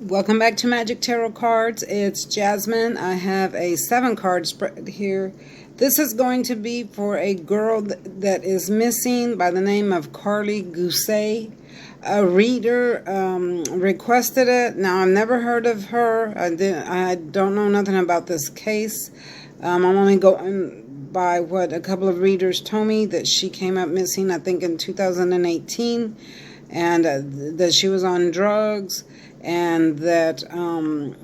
Welcome back to Magic Tarot Cards. It's Jasmine. I have a 7-card spread here. This is going to be for a girl that is missing by the name of Karlie Guse. A reader requested it. Now, I've never heard of her. I don't know nothing about this case. I'm only going by what a couple of readers told me, that she came up missing, I think, in 2018, and that she was on drugs, and that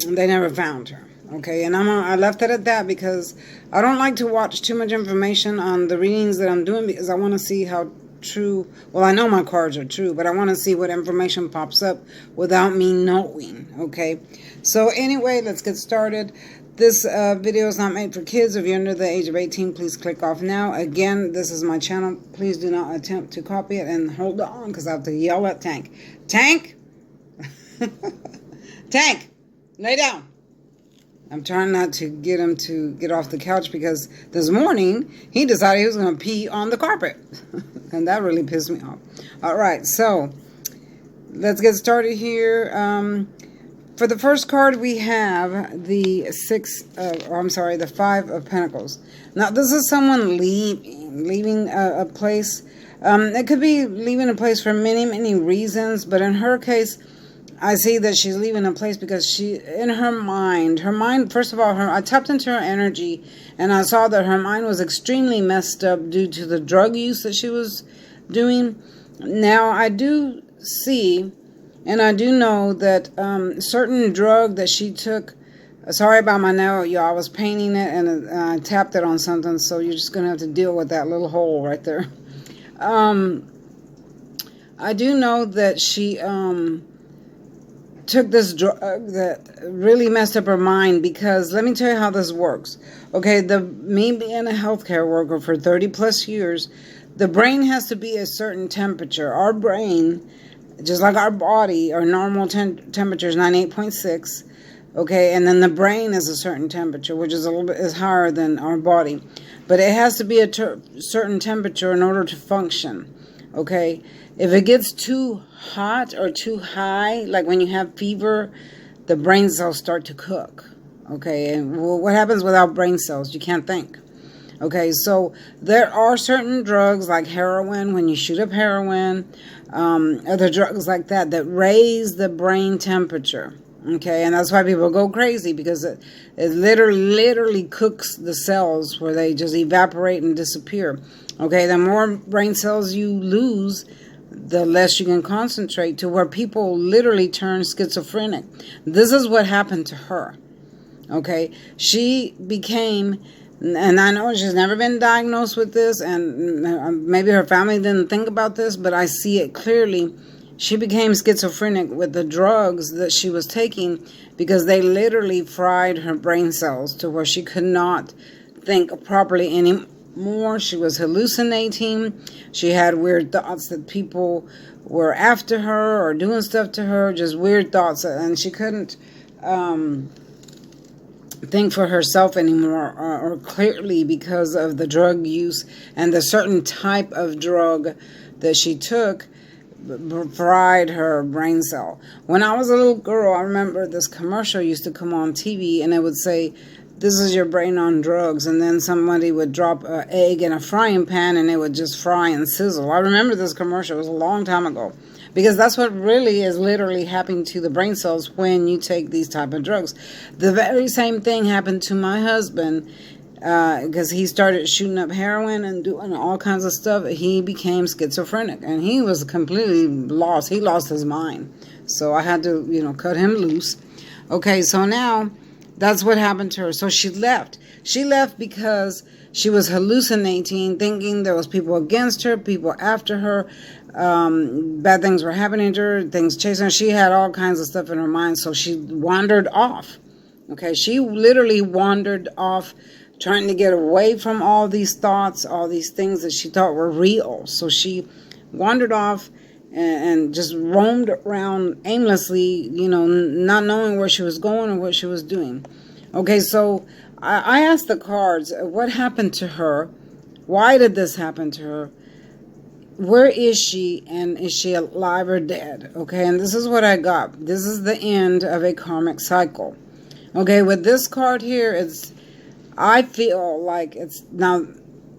they never found her. Okay, and I left it at that because I don't like to watch too much information on the readings that I'm doing, because I want to see how true, well, I know my cards are true, but I want to see what information pops up without me knowing. Okay, so anyway, let's get started. This video is not made for kids. If you're under the age of 18, please click off now. Again, this is my channel. Please do not attempt to copy it. And hold on, because I have to yell at Tank. Tank! Tank! Lay down! I'm trying not to get him to get off the couch, because this morning he decided he was going to pee on the carpet. And that really pissed me off. All right, so let's get started here. For the first card, we have the the 5 of Pentacles. Now, this is someone leaving a place. It could be leaving a place for many, many reasons, but in her case, I see that she's leaving a place because in her mind, first of all, I tapped into her energy, and I saw that her mind was extremely messed up due to the drug use that she was doing. Now, I do see, and I do know that certain drug that she took, sorry about my nail, y'all, I was painting it and I tapped it on something, so you're just going to have to deal with that little hole right there. I do know that she took this drug that really messed up her mind, because let me tell you how this works. Okay, me being a healthcare worker for 30 plus years, the brain has to be a certain temperature. Our brain, just like our body, our normal temperature is 98.6, okay, and then the brain is a certain temperature, which is a little bit higher than our body, but it has to be a certain temperature in order to function, okay. If it gets too hot or too high, like when you have fever, the brain cells start to cook, okay. And what happens without brain cells? You can't think. Okay, so there are certain drugs like heroin, when you shoot up heroin, other drugs like that raise the brain temperature. Okay, and that's why people go crazy, because it literally cooks the cells where they just evaporate and disappear. Okay, the more brain cells you lose, the less you can concentrate, to where people literally turn schizophrenic. This is what happened to her. Okay, she became... And I know she's never been diagnosed with this, and maybe her family didn't think about this, but I see it clearly. She became schizophrenic with the drugs that she was taking, because they literally fried her brain cells to where she could not think properly anymore. She was hallucinating. She had weird thoughts that people were after her or doing stuff to her, just weird thoughts, and she couldn't think for herself anymore, or clearly, because of the drug use and the certain type of drug that she took fried her brain cell. When I was a little girl, I remember this commercial used to come on TV, and it would say, "This is your brain on drugs," and then somebody would drop an egg in a frying pan and it would just fry and sizzle. I remember this commercial. It was a long time ago, because that's what really is literally happening to the brain cells when you take these type of drugs. The very same thing happened to my husband, because he started shooting up heroin and doing all kinds of stuff. He became schizophrenic, and he was completely lost. He lost his mind. So I had to, cut him loose. Okay, so now that's what happened to her. So she left. She left because she was hallucinating, thinking there was people against her, people after her, bad things were happening to her, things chasing her. She had all kinds of stuff in her mind, so she wandered off. Okay, she literally wandered off, trying to get away from all these thoughts, all these things that she thought were real. So she wandered off and just roamed around aimlessly, not knowing where she was going or what she was doing. Okay, so I asked the cards, what happened to her? Why did this happen to her? where is she, and is she alive or dead? Okay, and this is what I got. This is the end of a karmic cycle. Okay, with this card here, I feel like it's now,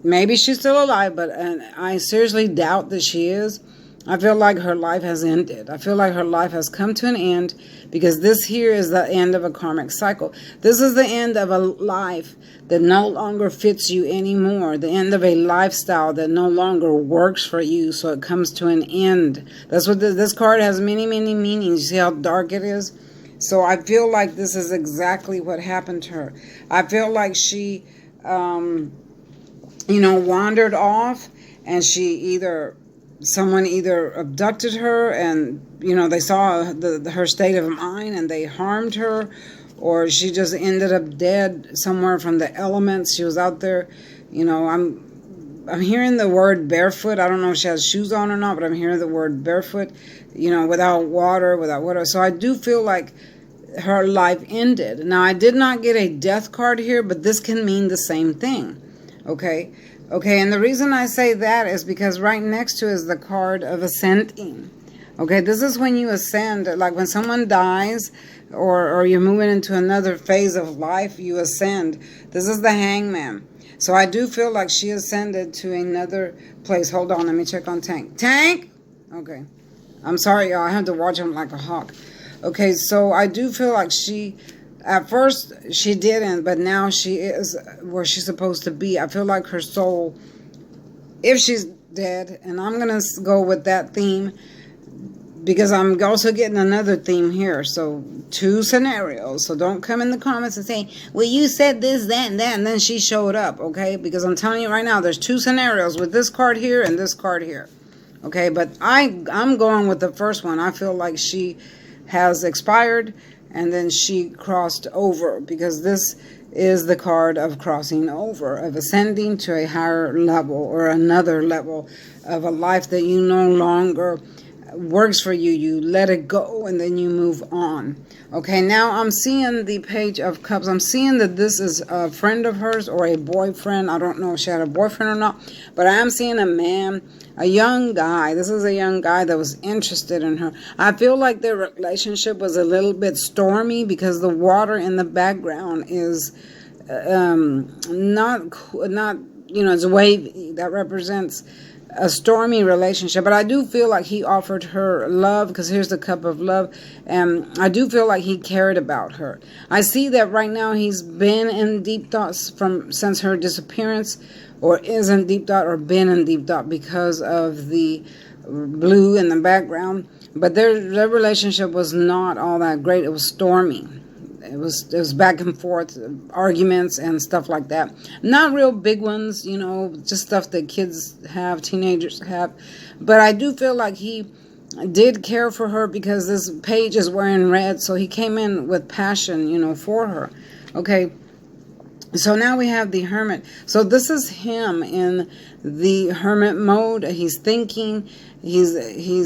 maybe she's still alive, but I seriously doubt that she is. I feel like her life has ended. I feel like her life has come to an end, because this here is the end of a karmic cycle. This is the end of a life that no longer fits you anymore. The end of a lifestyle that no longer works for you, so it comes to an end. That's what this card has, many, many meanings. You see how dark it is? So I feel like this is exactly what happened to her. I feel like she, wandered off, and someone either abducted her, and, they saw her state of mind and they harmed her, or she just ended up dead somewhere from the elements. She was out there, I'm hearing the word barefoot. I don't know if she has shoes on or not, but I'm hearing the word barefoot, without water. So I do feel like her life ended. Now, I did not get a death card here, but this can mean the same thing. Okay, and the reason I say that is because right next to is the card of ascending. Okay, this is when you ascend, like when someone dies, or you're moving into another phase of life, you ascend. This is the Hangman. So I do feel like she ascended to another place. Hold on, let me check on Tank. Tank! Okay. I'm sorry, y'all. I have to watch him like a hawk. Okay, so I do feel like at first she didn't, but now she is where she's supposed to be. I feel like her soul, if she's dead, and I'm going to go with that theme, because I'm also getting another theme here. So 2 scenarios. So don't come in the comments and say, well, you said this, that, and that, and then she showed up, okay? Because I'm telling you right now, there's 2 scenarios with this card here and this card here. Okay, but I'm going with the first one. I feel like she has expired, and then she crossed over, because this is the card of crossing over, of ascending to a higher level or another level of a life that you no longer works for you. You let it go, and then you move on. Okay, now I'm seeing the Page of Cups. I'm seeing that this is a friend of hers or a boyfriend. I don't know if she had a boyfriend or not, but I am seeing a man, a young guy. This is a young guy that was interested in her. I feel like their relationship was a little bit stormy, because the water in the background is not it's wavy. That represents a stormy relationship. But I do feel like he offered her love, because here's the cup of love, and I do feel like he cared about her. I see that right now he's been in deep thoughts since her disappearance, or is in deep thought, or been in deep thought, because of the blue in the background. But their relationship was not all that great. It was stormy. It was back and forth, arguments and stuff like that. Not real big ones, just stuff that kids have, teenagers have. But I do feel like he did care for her, because this page is wearing red. So he came in with passion, for her. Okay. So now we have the Hermit. So this is him in the Hermit mode. He's thinking. He's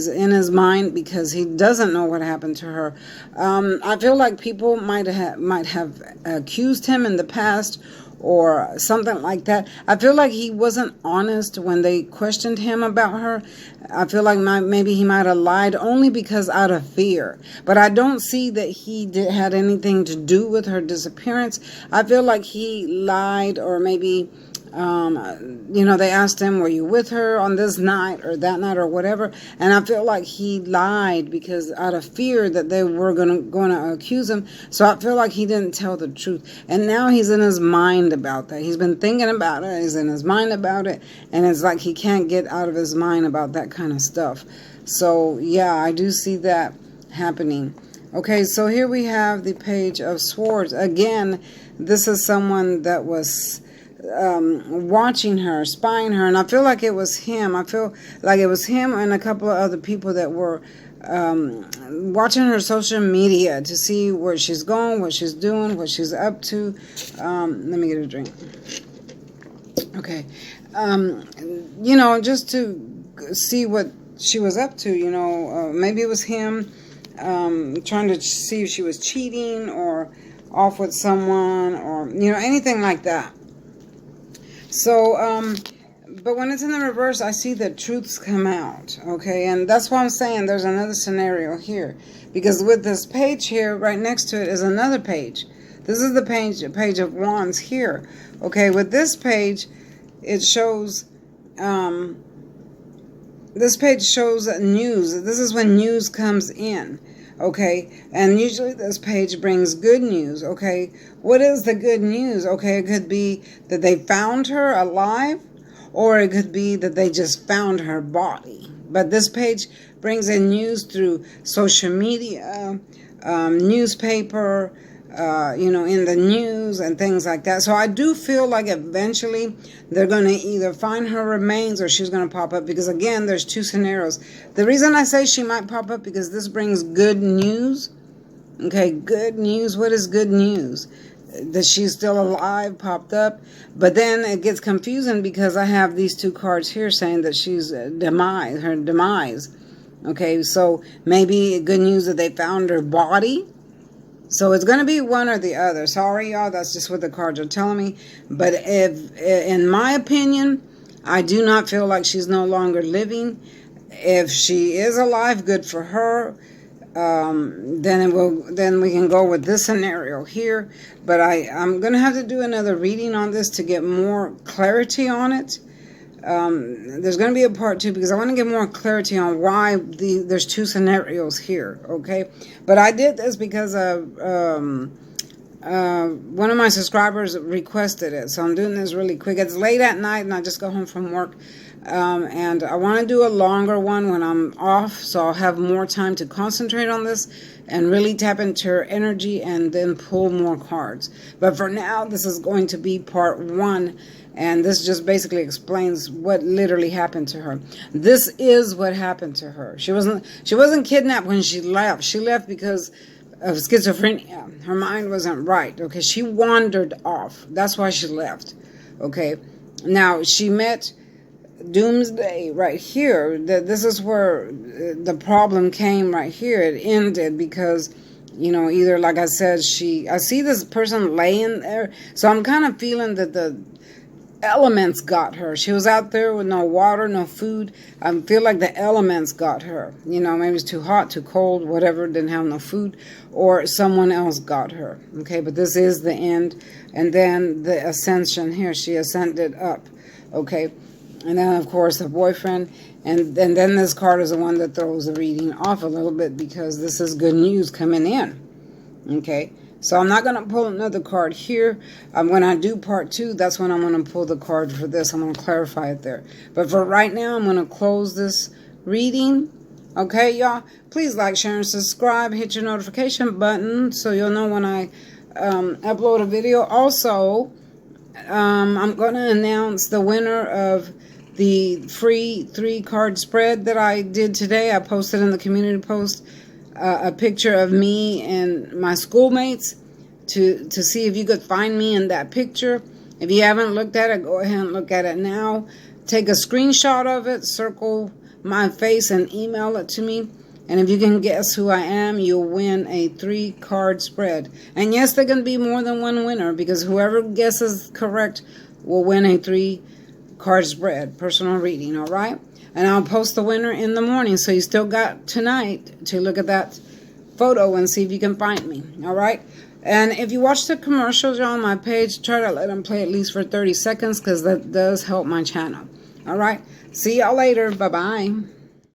in his mind, because he doesn't know what happened to her. I feel like people might have accused him in the past, or something like that. I feel like he wasn't honest when they questioned him about her. I feel like maybe he might have lied, only because out of fear. But I don't see that he had anything to do with her disappearance. I feel like he lied, or maybe they asked him, were you with her on this night or that night or whatever? And I feel like he lied, because out of fear that they were going to accuse him. So I feel like he didn't tell the truth. And now he's in his mind about that. He's been thinking about it. He's in his mind about it. And it's like he can't get out of his mind about that kind of stuff. So yeah, I do see that happening. Okay, so here we have the Page of Swords. Again, this is someone that was watching her, spying her, and I feel like it was him. I feel like it was him and a couple of other people that were watching her social media to see where she's going, what she's doing, what she's up to. Let me get a drink. Okay. Just to see what she was up to, maybe it was him trying to see if she was cheating or off with someone, or anything like that. So But when it's in the reverse, I see the truths come out, okay? And that's why I'm saying there's another scenario here. Because with this page here, right next to it is another page. This is the page of wands here. Okay, with this page, it shows, this page shows news. This is when news comes in. Okay, and usually this page brings good news. Okay, what is the good news? Okay, it could be that they found her alive, or it could be that they just found her body. But this page brings in news through social media, newspaper, in the news and things like that. So I do feel like eventually they're going to either find her remains or she's going to pop up, because again, there's two scenarios. The reason I say she might pop up because this brings good news. Okay, good news. What is good news? That she's still alive popped up. But then it gets confusing because I have these two cards here saying that she's her demise. Okay, so maybe good news that they found her body. So it's going to be one or the other. Sorry, y'all. That's just what the cards are telling me. But in my opinion, I do not feel like she's no longer living. If she is alive, good for her. Then we can go with this scenario here. But I'm going to have to do another reading on this to get more clarity on it. There's going to be a part 2 because I want to get more clarity on why there's two scenarios here, okay? But I did this because one of my subscribers requested it, so I'm doing this really quick. It's late at night and I just got home from work, and I want to do a longer one when I'm off, so I'll have more time to concentrate on this and really tap into her energy and then pull more cards. But for now, this is going to be part 1. And this just basically explains what literally happened to her. This is what happened to her. She wasn't kidnapped when she left. She left because of schizophrenia. Her mind wasn't right. Okay, she wandered off. That's why she left. Okay, now she met Doomsday right here. This is where the problem came right here. It ended because, either, like I said, I see this person laying there. So I'm kind of feeling that the elements got her. She was out there with no water, no food. I feel like the elements got her. Maybe it's too hot, too cold, whatever, didn't have no food, or someone else got her. Okay, but this is the end. And then the ascension here, she ascended up. Okay, and then of course the boyfriend, and then this card is the one that throws the reading off a little bit because this is good news coming in. Okay, so I'm not going to pull another card here. When I do part 2, that's when I'm going to pull the card for this. I'm going to clarify it there. But for right now, I'm going to close this reading. Okay, y'all? Please like, share, and subscribe. Hit your notification button so you'll know when I upload a video. Also, I'm going to announce the winner of the free 3-card spread that I did today. I posted in the community post a picture of me and my schoolmates to see if you could find me in that picture. If you haven't looked at it, go ahead and look at it now. Take a screenshot of it, circle my face, and email it to me. And if you can guess who I am, you'll win a 3-card spread. And yes, there can be more than one winner because whoever guesses correct will win a 3-card spread, personal reading, all right? And I'll post the winner in the morning. So you still got tonight to look at that photo and see if you can find me. All right. And if you watch the commercials on my page, try to let them play at least for 30 seconds because that does help my channel. All right. See y'all later. Bye-bye.